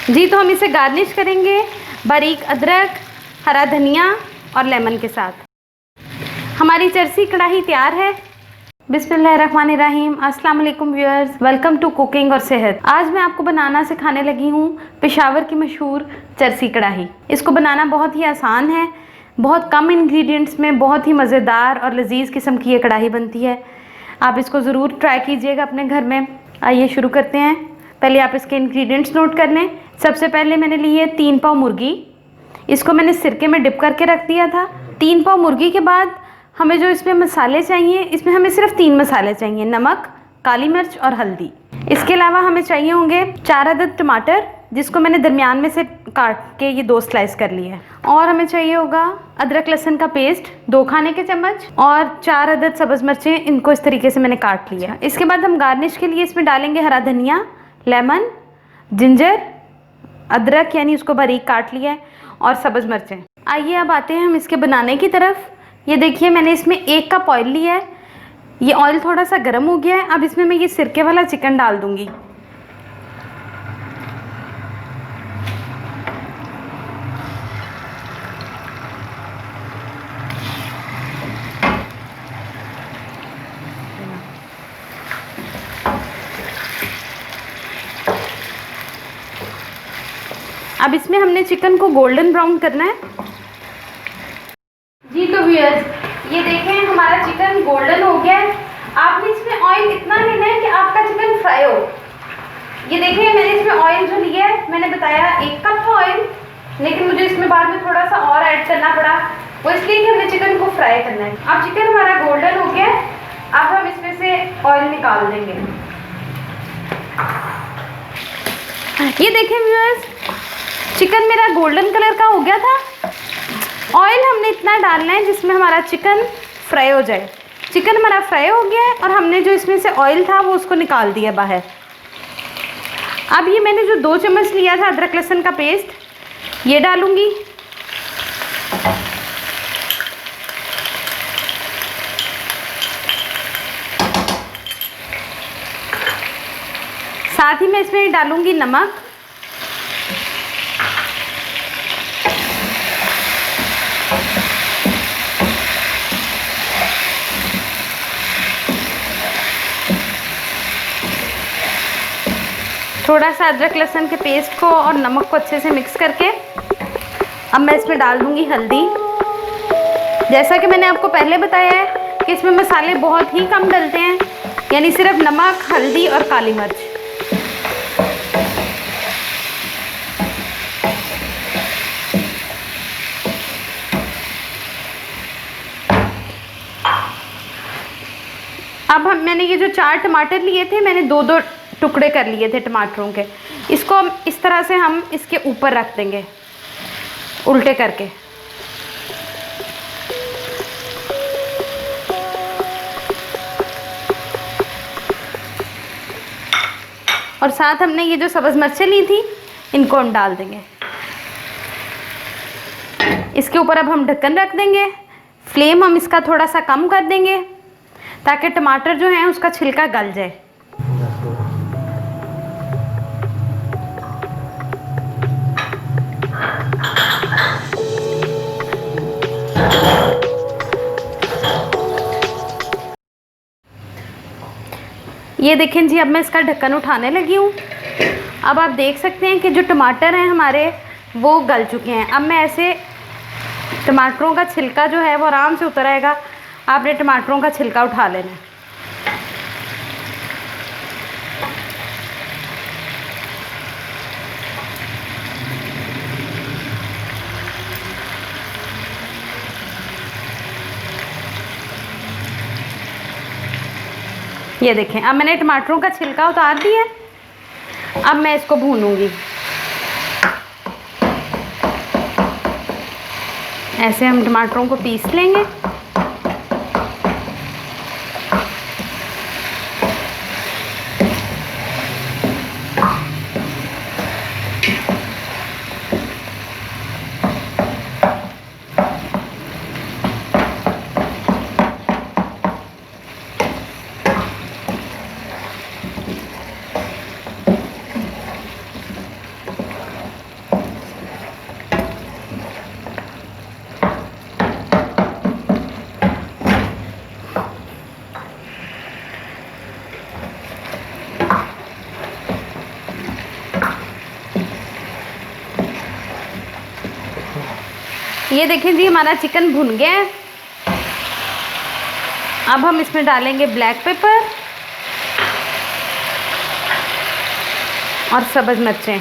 जी, तो हम इसे गार्निश करेंगे बारीक अदरक, हरा धनिया और लेमन के साथ। हमारी चरसी कढ़ाई तैयार है। बिस्मिल्लाहिर्रहमानिर्रहीम। अस्सलाम वालेकुम व्यूअर्स, वेलकम टू कुकिंग और सेहत। आज मैं आपको बनाना सिखाने लगी हूँ पेशावर की मशहूर चरसी कढ़ाई। इसको बनाना बहुत ही आसान है। बहुत कम इंग्रेडिएंट्स में बहुत ही मज़ेदार और लजीज किस्म की ये कढ़ाई बनती है। आप इसको ज़रूर ट्राई कीजिएगा अपने घर में। आइए शुरू करते हैं। पहले आप इसके इंग्रेडिएंट्स नोट कर लें। सबसे पहले मैंने ली है 3 पाव मुर्गी। इसको मैंने सिरके में डिप करके रख दिया था। 3 पाव मुर्गी के बाद हमें जो इसमें मसाले चाहिए, इसमें हमें सिर्फ 3 मसाले चाहिए, नमक, काली मिर्च और हल्दी। इसके अलावा हमें चाहिए होंगे 4 अदद टमाटर, जिसको मैंने दरमियान में से काट के ये 2 स्लाइस कर लिए हैं। और हमें चाहिए होगा अदरक लहसुन का पेस्ट 2 खाने के चम्मच और 4 अदद सब्ज़ मिर्चें, इनको इस तरीके से मैंने काट लिया। इसके बाद हम गार्निश के लिए इसमें डालेंगे हरा धनिया, लेमन, जिंजर, अदरक यानी उसको बारीक काट लिया है और सब्ज़ मिर्चें। आइए अब आते हैं हम इसके बनाने की तरफ। ये देखिए, मैंने इसमें 1 कप ऑयल लिया है। ये ऑयल थोड़ा सा गर्म हो गया है। अब इसमें मैं ये सिरके वाला चिकन डाल दूंगी। अब इसमें हमने चिकन को गोल्डन ब्राउन करना है। जी तो व्यूअर्स, ये देखें हमारा चिकन गोल्डन हो गया है। आपने इसमें ऑयल इतना लेना है कि आपका चिकन फ्राई हो। ये देखिए, मैंने इसमें ऑयल जो लिया है, मैंने बताया 1 कप था ऑयल, लेकिन मुझे इसमें बाद में थोड़ा सा और ऐड करना पड़ा। वो इसलिए कि हमें चिकन को फ्राई करना है। अब चिकन हमारा गोल्डन हो गया है। अब हम इसमें से ऑयल निकाल देंगे। ये देखें व्यूअर्स, चिकन मेरा गोल्डन कलर का हो गया था। ऑयल हमने इतना डालना है जिसमें हमारा चिकन फ्राई हो जाए। चिकन हमारा फ्राई हो गया है और हमने जो इसमें से ऑयल था वो उसको निकाल दिया बाहर। अब ये मैंने जो 2 चम्मच लिया था अदरक लहसुन का पेस्ट, ये डालूंगी। साथ ही मैं इसमें डालूंगी नमक, थोड़ा सा अदरक लहसुन के पेस्ट को और नमक को अच्छे से मिक्स करके अब मैं इसमें डाल दूंगी हल्दी। जैसा कि मैंने आपको पहले बताया है कि इसमें मसाले बहुत ही कम डलते हैं, यानी सिर्फ नमक, हल्दी और काली मिर्च। अब मैंने ये जो 4 टमाटर लिए थे, मैंने 2-2 टुकड़े कर लिए थे टमाटरों के। इसको हम इस तरह से हम इसके ऊपर रख देंगे उल्टे करके। और साथ हमने ये जो सब्ज़ मिर्चें ली थी, इनको हम डाल देंगे। इसके ऊपर अब हम ढक्कन रख देंगे। फ्लेम हम इसका थोड़ा सा कम कर देंगे ताकि टमाटर जो है उसका छिलका गल जाए। ये देखें जी, अब मैं इसका ढक्कन उठाने लगी हूँ। अब आप देख सकते हैं कि जो टमाटर हैं हमारे वो गल चुके हैं। अब मैं ऐसे टमाटरों का छिलका जो है वो आराम से उतर आएगा। आपने टमाटरों का छिलका उठा लेना है। ये देखें, अब मैंने टमाटरों का छिलका उतार दिया। अब मैं इसको भूनूंगी। ऐसे हम टमाटरों को पीस लेंगे। ये देखें जी, हमारा चिकन भुन गया है। अब हम इसमें डालेंगे ब्लैक पेपर और सब्ज़ मिर्चें।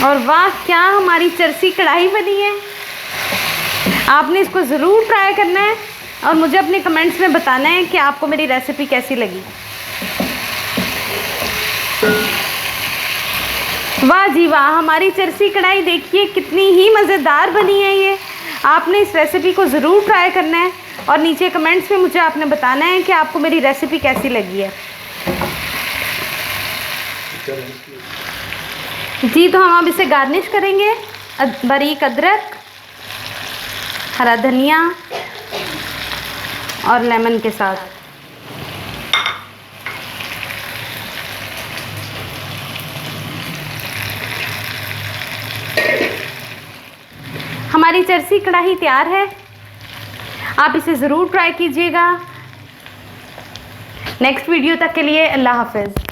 और वाह, क्या हमारी चरसी कढ़ाई बनी है। आपने इसको ज़रूर ट्राई करना है और मुझे अपने कमेंट्स में बताना है कि आपको मेरी रेसिपी कैसी लगी। वाह जी वाह, हमारी चरसी कढ़ाई देखिए कितनी ही मज़ेदार बनी है। ये आपने इस रेसिपी को ज़रूर ट्राई करना है और नीचे कमेंट्स में मुझे आपने बताना है कि आपको मेरी रेसिपी कैसी लगी है। जी, तो हम अब इसे गार्निश करेंगे बारीक अदरक, हरा धनिया और लेमन के साथ। हमारी चरसी कढ़ाई तैयार है। आप इसे ज़रूर ट्राई कीजिएगा। नेक्स्ट वीडियो तक के लिए अल्लाह हाफ़िज़।